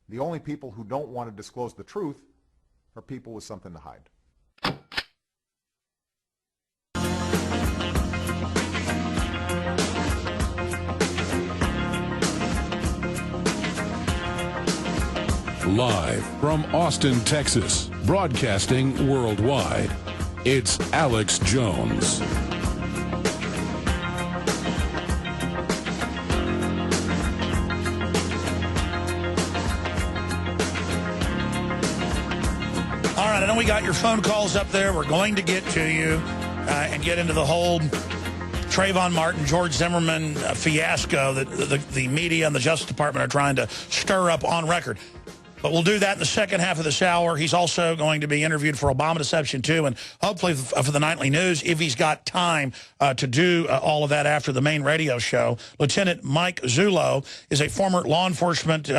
The only people who don't want to disclose the truth are people with something to hide. Live from Austin, Texas, broadcasting worldwide, it's Alex Jones. All right, I know we got your phone calls up there. We're going to get to you and get into the whole Trayvon Martin, George Zimmerman fiasco that the media and the Justice Department are trying to stir up on record. But we'll do that in the second half of this hour. He's also going to be interviewed for Obama Deception 2 and hopefully for the Nightly News if he's got time to do all of that after the main radio show. Lieutenant Mike Zullo is a former law enforcement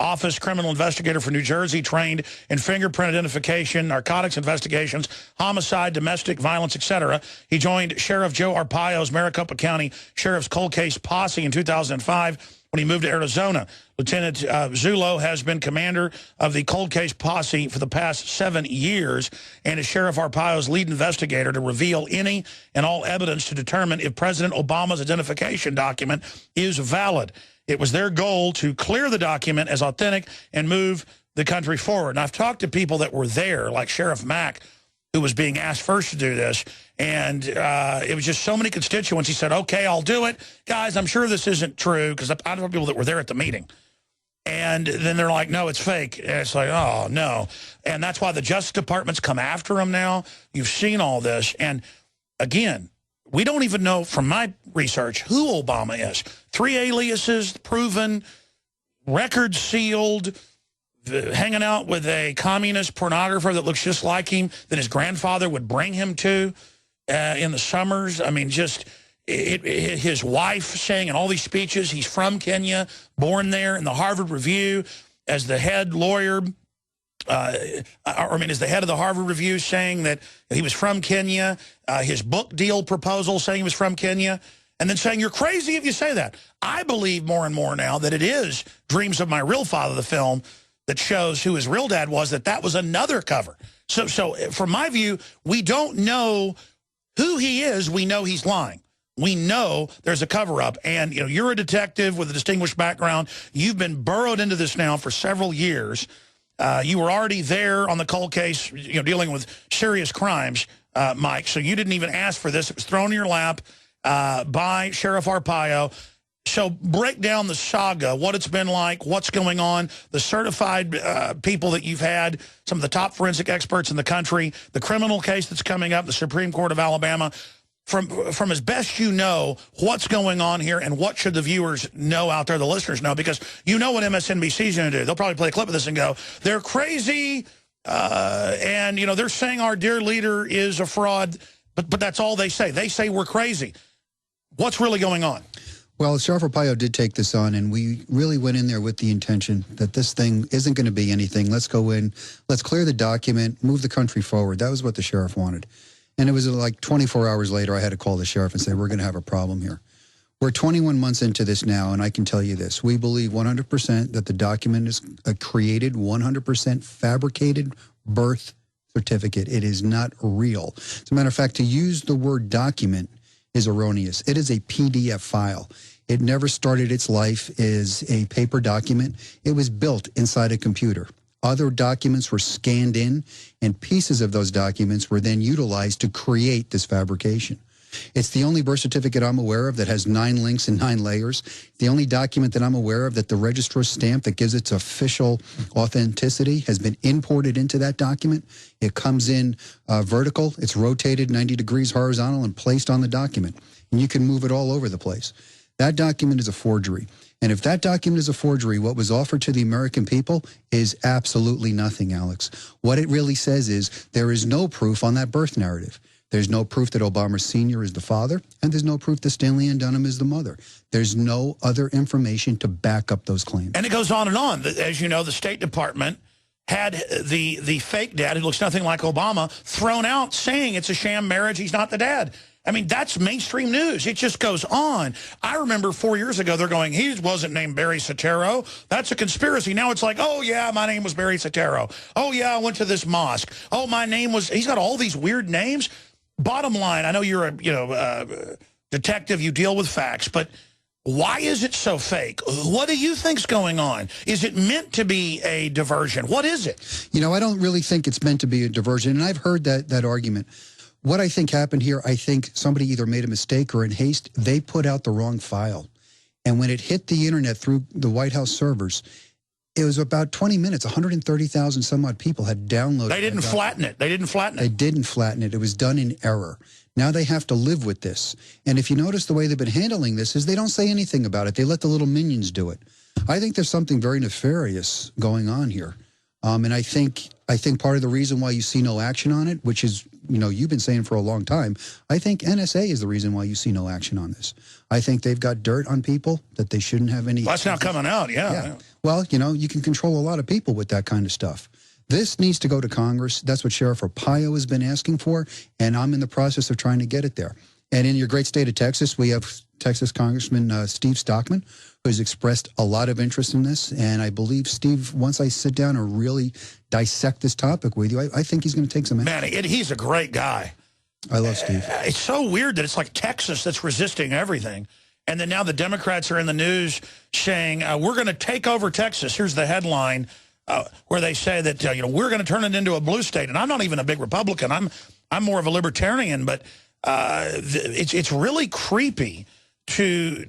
office criminal investigator for New Jersey, trained in fingerprint identification, narcotics investigations, homicide, domestic violence, etc. He joined Sheriff Joe Arpaio's Maricopa County Sheriff's Cold Case Posse in 2005 when he moved to Arizona. Lieutenant Zullo has been commander of the Cold Case Posse for the past 7 years and is Sheriff Arpaio's lead investigator to reveal any and all evidence to determine if President Obama's identification document is valid. It was their goal to clear the document as authentic and move the country forward. And I've talked to people that were there, like Sheriff Mack, who was being asked first to do this, and it was just so many constituents. He said, okay, I'll do it. Guys, I'm sure this isn't true, because I know people that were there at the meeting. And then they're like, no, it's fake. And it's like, oh, no. And that's why the Justice Department's come after him now. You've seen all this. And again, we don't even know from my research who Obama is. 3 aliases, proven, records sealed, hanging out with a communist pornographer that looks just like him, that his grandfather would bring him to in the summers. I mean, just his wife saying in all these speeches he's from Kenya, born there, in the Harvard Review as the head lawyer, as the head of the Harvard Review saying that he was from Kenya, his book deal proposal saying he was from Kenya, and then saying, you're crazy if you say that. I believe more and more now that it is Dreams of My Real Father, the film, that shows who his real dad was, that was another cover. So from my view, we don't know who he is. We know he's lying. We know there's a cover-up. And, you know, you're a detective with a distinguished background. You've been burrowed into this now for several years. You were already there on the cold case, you know, dealing with serious crimes, Mike. So you didn't even ask for this. It was thrown in your lap by Sheriff Arpaio. So break down the saga, what it's been like, what's going on, the certified people that you've had, some of the top forensic experts in the country, the criminal case that's coming up, the Supreme Court of Alabama. From as best you know, what's going on here and what should the viewers know out there, the listeners know, because you know what MSNBC is going to do. They'll probably play a clip of this and go, they're crazy, and, you know, they're saying our dear leader is a fraud, but that's all they say. They say we're crazy. What's really going on? Well, Sheriff Arpaio did take this on, and we really went in there with the intention that this thing isn't going to be anything. Let's go in, let's clear the document, move the country forward. That was what the sheriff wanted. And it was like 24 hours later, I had to call the sheriff and say, we're going to have a problem here. We're 21 months into this now, and I can tell you this. We believe 100% that the document is a created, 100% fabricated birth certificate. It is not real. As a matter of fact, to use the word document is erroneous. It is a PDF file. It never started its life as a paper document. It was built inside a computer. Other documents were scanned in, and pieces of those documents were then utilized to create this fabrication. It's the only birth certificate I'm aware of that has 9 links and 9 layers. The only document that I'm aware of that the registrar's stamp that gives its official authenticity has been imported into that document. It comes in vertical. It's rotated 90 degrees horizontal and placed on the document. And you can move it all over the place. That document is a forgery. And if that document is a forgery, what was offered to the American people is absolutely nothing, Alex. What it really says is there is no proof on that birth narrative. There's no proof that Obama Sr. is the father, and there's no proof that Stanley Ann Dunham is the mother. There's no other information to back up those claims. And it goes on and on. As you know, the State Department had the fake dad, who looks nothing like Obama, thrown out saying it's a sham marriage, he's not the dad. I mean, that's mainstream news. It just goes on. I remember 4 years ago, they're going, he wasn't named Barry Soetoro. That's a conspiracy. Now it's like, oh, yeah, my name was Barry Soetoro. Oh, yeah, I went to this mosque. Oh, my name was, he's got all these weird names. Bottom line, I know you're a, detective, you deal with facts, but why is it so fake? What do you think's going on? Is it meant to be a diversion? What is it? You know, I don't really think it's meant to be a diversion, and I've heard that argument. What I think happened here, I think somebody either made a mistake or in haste, they put out the wrong file. And when it hit the internet through the White House servers, it was about 20 minutes, 130,000 some odd people had downloaded. They didn't flatten it. They didn't flatten it. They didn't flatten it. It was done in error. Now they have to live with this. And if you notice the way they've been handling this is they don't say anything about it. They let the little minions do it. I think there's something very nefarious going on here. And I think part of the reason why you see no action on it, which is, you've been saying for a long time, I think NSA is the reason why you see no action on this. I think they've got dirt on people that they shouldn't have any. Well, that's now coming out, yeah. Well, you can control a lot of people with that kind of stuff. This needs to go to Congress. That's what Sheriff Arpaio has been asking for, and I'm in the process of trying to get it there. And in your great state of Texas, we have Texas Congressman Steve Stockman, who has expressed a lot of interest in this. And I believe, Steve, once I sit down and really dissect this topic with you, I think he's going to take some action. Man, he's a great guy. I love Steve. It's so weird that it's like Texas that's resisting everything. And then now the Democrats are in the news saying, we're going to take over Texas. Here's the headline where they say that, we're going to turn it into a blue state. And I'm not even a big Republican. I'm more of a libertarian, but it's really creepy to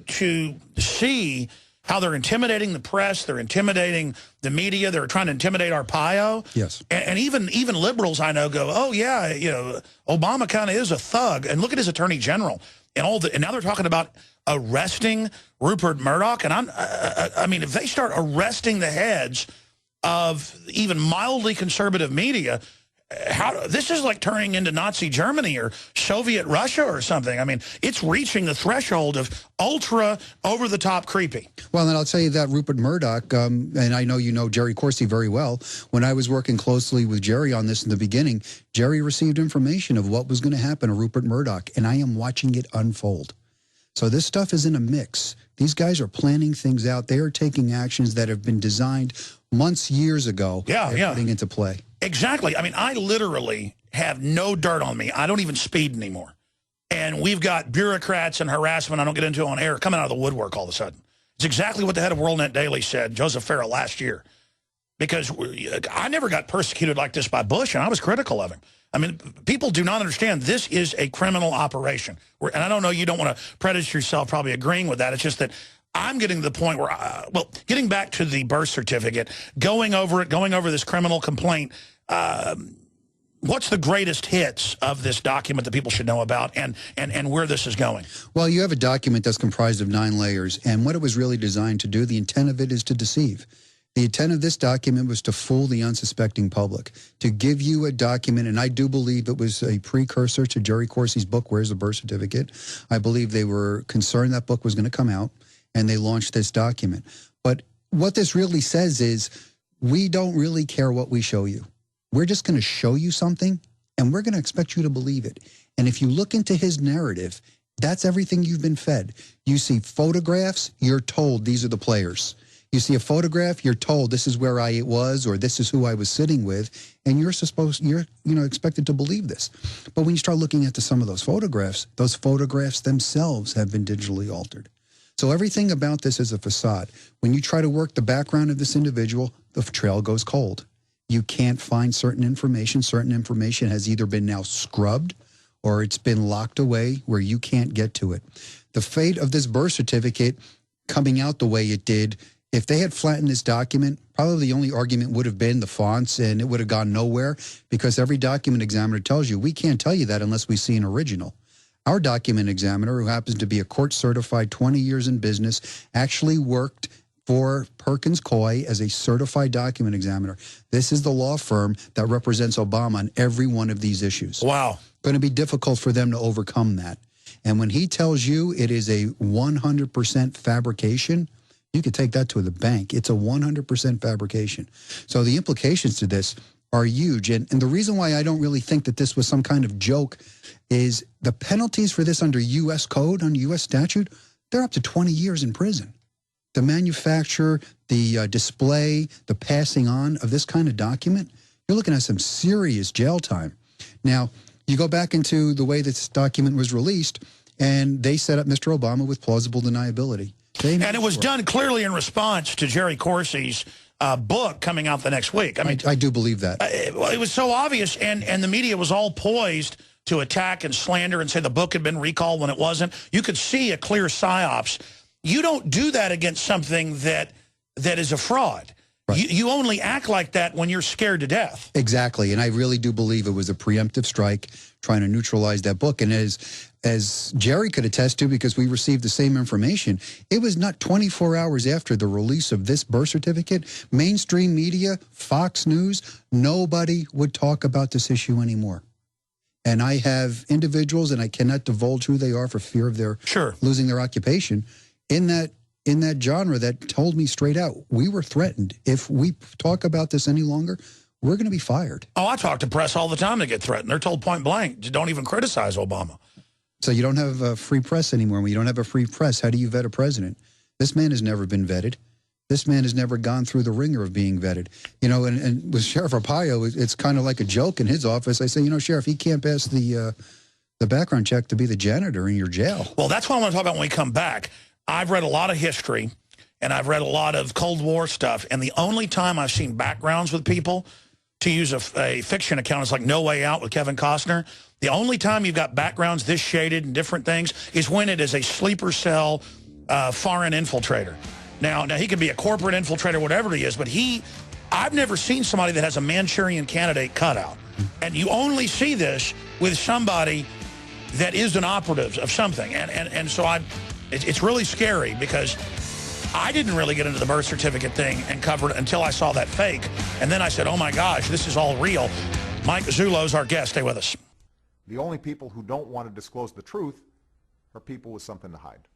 see how they're intimidating the press, they're intimidating the media, they're trying to intimidate Arpaio. Yes. And even liberals I know go, oh yeah, Obama kind of is a thug. And look at his attorney general and now they're talking about arresting Rupert Murdoch. And I mean, if they start arresting the heads of even mildly conservative media, this is like turning into Nazi Germany or Soviet Russia or something. I mean, it's reaching the threshold of ultra over-the-top creepy. Well, and I'll tell you that Rupert Murdoch, and I know you know Jerry Corsi very well. When I was working closely with Jerry on this in the beginning, Jerry received information of what was going to happen to Rupert Murdoch, and I am watching it unfold. So this stuff is in a mix. These guys are planning things out. They are taking actions that have been designed months, years ago. Putting into play. Exactly. I mean, I literally have no dirt on me. I don't even speed anymore. And we've got bureaucrats and harassment I don't get into on air coming out of the woodwork all of a sudden. It's exactly what the head of WorldNet Daily said, Joseph Farrell, last year. Because I never got persecuted like this by Bush, and I was critical of him. I mean, people do not understand this is a criminal operation. And I don't know, you don't want to prejudice yourself probably agreeing with that. It's just that I'm getting to the point where, getting back to the birth certificate, going over this criminal complaint, what's the greatest hits of this document that people should know about and where this is going? Well, you have a document that's comprised of 9 layers, and what it was really designed to do, the intent of it is to deceive. The intent of this document was to fool the unsuspecting public, to give you a document, and I do believe it was a precursor to Jerry Corsi's book, Where's the Birth Certificate? I believe they were concerned that book was going to come out, and they launched this document. But what this really says is, we don't really care what we show you. We're just going to show you something, and we're going to expect you to believe it. And if you look into his narrative, that's everything you've been fed. You see photographs, you're told these are the players. You see a photograph, you're told this is where I was or this is who I was sitting with, and you're expected to believe this. But when you start looking at some of those photographs themselves have been digitally altered. So everything about this is a facade. When you try to work the background of this individual, the trail goes cold. You can't find certain information. Certain information has either been now scrubbed or it's been locked away where you can't get to it. The fate of this birth certificate coming out the way it did, if they had flattened this document, probably the only argument would have been the fonts, and it would have gone nowhere because every document examiner tells you, we can't tell you that unless we see an original. Our document examiner, who happens to be a court-certified 20 years in business, actually worked for Perkins Coie as a certified document examiner. This is the law firm that represents Obama on every one of these issues. Wow. Going to be difficult for them to overcome that. And when he tells you it is a 100% fabrication, you could take that to the bank. It's a 100% fabrication. So the implications to this, are huge. And the reason why I don't really think that this was some kind of joke is the penalties for this under U.S. code, under U.S. statute, they're up to 20 years in prison. The manufacture, the display, the passing on of this kind of document, you're looking at some serious jail time. Now, you go back into the way this document was released, and they set up Mr. Obama with plausible deniability. And it was done clearly in response to Jerry Corsi's book coming out the next week. I mean, I do believe that. It was so obvious, and the media was all poised to attack and slander and say the book had been recalled when it wasn't. You could see a clear psyops. You don't do that against something that is a fraud. Right. You only act like that when you're scared to death. Exactly, and I really do believe it was a preemptive strike trying to neutralize that book. And as Jerry could attest to, because we received the same information, it was not 24 hours after the release of this birth certificate, mainstream media, Fox News, nobody would talk about this issue anymore. And I have individuals, and I cannot divulge who they are for fear of their losing their occupation, in that genre that told me straight out, we were threatened. If we talk about this any longer, we're going to be fired. Oh, I talk to press all the time that get threatened. They're told point blank, don't even criticize Obama. So you don't have a free press anymore. When you don't have a free press, how do you vet a president? This man has never been vetted. This man has never gone through the ringer of being vetted. You know, and with Sheriff Arpaio, it's kind of like a joke in his office. I say, you know, Sheriff, he can't pass the background check to be the janitor in your jail. Well, that's what I want to talk about when we come back. I've read a lot of history, and I've read a lot of Cold War stuff, and the only time I've seen backgrounds with people, to use a fiction account, it's like No Way Out with Kevin Costner, the only time you've got backgrounds this shaded and different things is when it is a sleeper cell foreign infiltrator. Now he could be a corporate infiltrator, whatever he is, but I've never seen somebody that has a Manchurian Candidate cutout. And you only see this with somebody that is an operative of something. And so it's really scary because I didn't really get into the birth certificate thing and cover it until I saw that fake. And then I said, oh my gosh, this is all real. Mike Zullo's our guest. Stay with us. The only people who don't want to disclose the truth are people with something to hide.